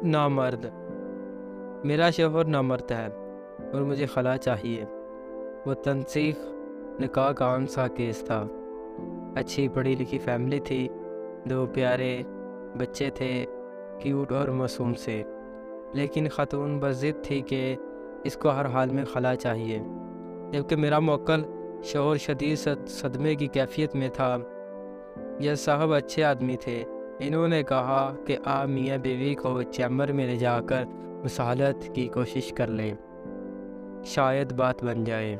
نامرد۔ میرا شوہر نامرد ہے اور مجھے خلا چاہیے۔ وہ تنسیخ نکاح کا عام سا کیس تھا۔ اچھی پڑھی لکھی فیملی تھی، 2 پیارے بچے تھے، کیوٹ اور معصوم سے، لیکن خاتون بس ضد تھی کہ اس کو ہر حال میں خلا چاہیے۔ جبکہ میرا موکل شوہر شدید صدمے کی کیفیت میں تھا۔ یہ صاحب اچھے آدمی تھے۔ انہوں نے کہا کہ آپ میاں بیوی کو چیمبر میں لے جا کر مصالحت کی کوشش کر لیں، شاید بات بن جائے۔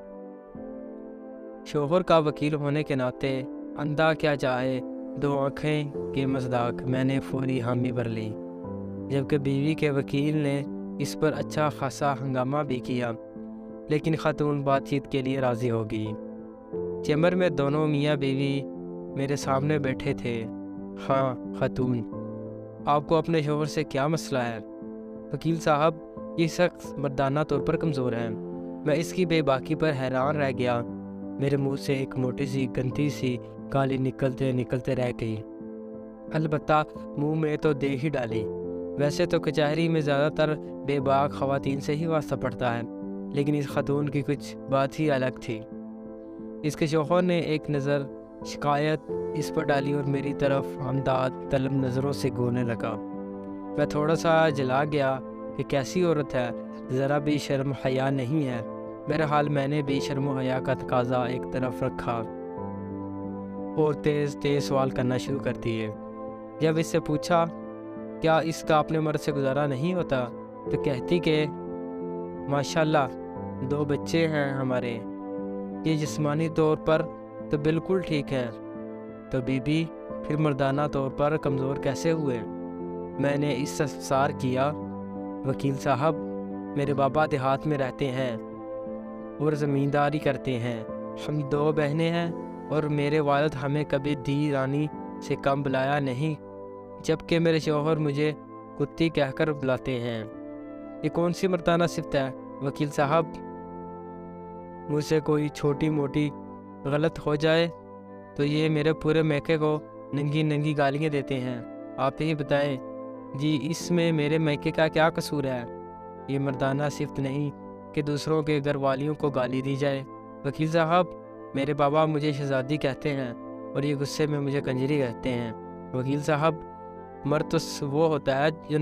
شوہر کا وکیل ہونے کے ناطے اندھا کیا چاہے 2 آنکھیں کے مصداق میں نے فوری حامی بھر لی، جبکہ بیوی کے وکیل نے اس پر اچھا خاصا ہنگامہ بھی کیا، لیکن خاتون بات چیت کے لیے راضی ہو گئی۔ چیمبر میں دونوں میاں بیوی میرے سامنے بیٹھے تھے۔ ہاں خاتون، آپ کو اپنے شوہر سے کیا مسئلہ ہے؟ وکیل صاحب، یہ شخص مردانہ طور پر کمزور ہے۔ میں اس کی بے باکی پر حیران رہ گیا۔ میرے منہ سے ایک موٹی سی گندی سی گالی نکلتے رہ گئی۔ البتہ منہ میں تو دے ہی ڈالی۔ ویسے تو کچہری میں زیادہ تر بے باک خواتین سے ہی واسطہ پڑتا ہے، لیکن اس خاتون کی کچھ بات ہی الگ تھی۔ اس کے شوہر نے ایک نظر شکایت اس پر ڈالی اور میری طرف امداد طلب نظروں سے گھورنے لگا۔ میں تھوڑا سا جلا گیا کہ کیسی عورت ہے، ذرا بھی شرم حیا نہیں ہے۔ بہرحال میں نے بھی شرم و حیا کا تقاضا ایک طرف رکھا اور تیز سوال کرنا شروع کر دیے۔ جب اس سے پوچھا کیا اس کا اپنے مرد سے گزارا نہیں ہوتا، تو کہتی کہ ماشاءاللہ 2 بچے ہیں ہمارے، یہ جسمانی طور پر تو بالکل ٹھیک ہے، تو بی بی پھر مردانہ طور پر کمزور کیسے ہوئے؟ میں نے استفسار کیا۔ وکیل صاحب، میرے بابا دیہات میں رہتے ہیں اور زمینداری کرتے ہیں۔ ہم 2 بہنیں ہیں اور میرے والد ہمیں کبھی دی رانی سے کم بلایا نہیں، جبکہ میرے شوہر مجھے کتی کہہ کر بلاتے ہیں۔ یہ کون سی مردانہ صفت ہے وکیل صاحب؟ مجھ سے کوئی چھوٹی موٹی غلط ہو جائے تو یہ میرے پورے میکے کو ننگی گالیاں دیتے ہیں۔ آپ ہی بتائیں جی، اس میں میرے میکے کا کیا قصور ہے؟ یہ مردانہ صفت نہیں کہ دوسروں کے گھر والیوں کو گالی دی جائے۔ وکیل صاحب، میرے بابا مجھے شہزادی کہتے ہیں اور یہ غصے میں مجھے کنجری کہتے ہیں۔ وکیل صاحب، مرد تو وہ ہوتا ہے جو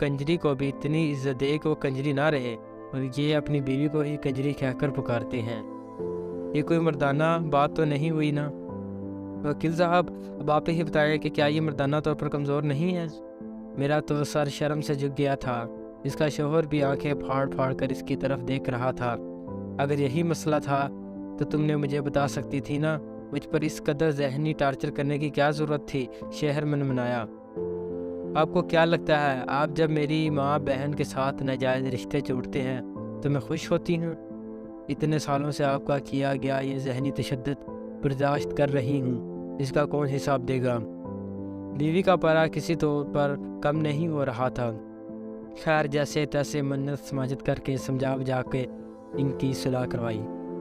کنجری کو بھی اتنی عزت دے کہ وہ کنجری نہ رہے، اور یہ اپنی بیوی کو ہی کنجری کہہ کر پکارتے ہیں۔ یہ کوئی مردانہ بات تو نہیں ہوئی نا؟ وکیل صاحب، اب آپ ہی بتائیں کہ کیا یہ مردانہ طور پر کمزور نہیں ہے؟ میرا تو سر شرم سے جھک گیا تھا۔ اس کا شوہر بھی آنکھیں پھاڑ کر اس کی طرف دیکھ رہا تھا۔ اگر یہی مسئلہ تھا تو تم نے مجھے بتا سکتی تھی نا، مجھ پر اس قدر ذہنی ٹارچر کرنے کی کیا ضرورت تھی؟ شہر میں منایا۔ آپ کو کیا لگتا ہے آپ جب میری ماں بہن کے ساتھ ناجائز رشتے جوڑتے ہیں تو میں خوش ہوتی ہوں؟ اتنے سالوں سے آپ کا کیا گیا یہ ذہنی تشدد برداشت کر رہی ہوں، اس کا کون حساب دے گا؟ بیوی کا پارا کسی طور پر کم نہیں ہو رہا تھا۔ خیر، جیسے تیسے منت سماجت کر کے سمجھا بجھا کے ان کی صلاح کروائی۔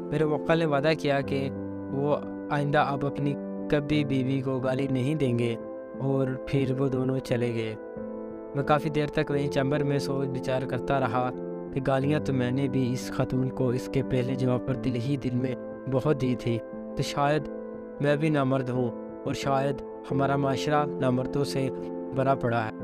میرے موکل نے وعدہ کیا کہ وہ آئندہ اب اپنی کبھی بیوی کو گالی نہیں دیں گے، اور پھر وہ دونوں چلے گئے۔ میں کافی دیر تک وہیں چیمبر میں سوچ بچار کرتا رہا کہ گالیاں تو میں نے بھی اس خاتون کو اس کے پہلے جواب پر دل میں بہت دی تھی، تو شاید میں بھی نامرد ہوں، اور شاید ہمارا معاشرہ نامردوں سے بھرا پڑا ہے۔